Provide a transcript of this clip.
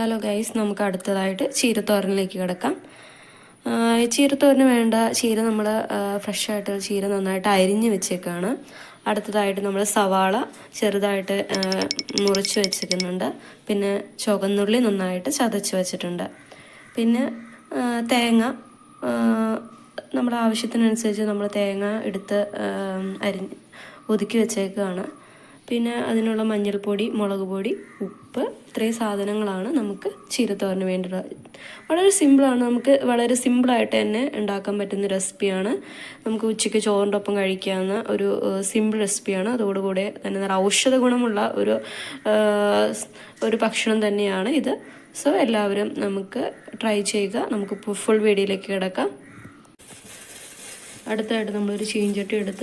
Hello guys, നമുക്ക് അടുത്തതായിട്ട് ചീരത്തോരനിലേക്ക് കിടക്കാം. ചീരത്തോരന് വേണ്ട ചീര നമ്മൾ ഫ്രഷായിട്ട് ചീര നന്നായിട്ട് അരിഞ്ഞ് വെച്ചേക്കാണ്. അടുത്തതായിട്ട് നമ്മൾ സവാള ചെറുതായിട്ട് മുറിച്ച് വെച്ചിരിക്കുന്നുണ്ട്. പിന്നെ ചുവന്നുള്ളി നന്നായിട്ട് ചതച്ച് വെച്ചിട്ടുണ്ട്. പിന്നെ തേങ്ങ നമ്മുടെ ആവശ്യത്തിനനുസരിച്ച് നമ്മൾ തേങ്ങ എടുത്ത് ഒതുക്കി വെച്ചേക്കുകയാണ്. പിന്നെ അതിനുള്ള മഞ്ഞൾപ്പൊടി, മുളക് പൊടി, ഉപ്പ്, ഇത്രയും സാധനങ്ങളാണ് നമുക്ക് ചീരത്തോരന് വേണ്ടിയിട്ടുള്ളത്. വളരെ സിമ്പിളാണ്, നമുക്ക് വളരെ സിമ്പിളായിട്ട് തന്നെ ഉണ്ടാക്കാൻ പറ്റുന്ന റെസിപ്പിയാണ്. നമുക്ക് ഉച്ചയ്ക്ക് ചോറിൻ്റെ ഒപ്പം കഴിക്കാവുന്ന ഒരു സിമ്പിൾ റെസിപ്പിയാണ്. അതോടുകൂടെ തന്നെ നല്ല ഔഷധ ഗുണമുള്ള ഒരു ഭക്ഷണം തന്നെയാണ് ഇത്. സോ എല്ലാവരും നമുക്ക് ട്രൈ ചെയ്യുക. നമുക്ക് ഫുൾ വീഡിയോയിലേക്ക് കിടക്കാം. അടുത്തായിട്ട് നമ്മളൊരു ചീഞ്ചട്ടി എടുത്ത്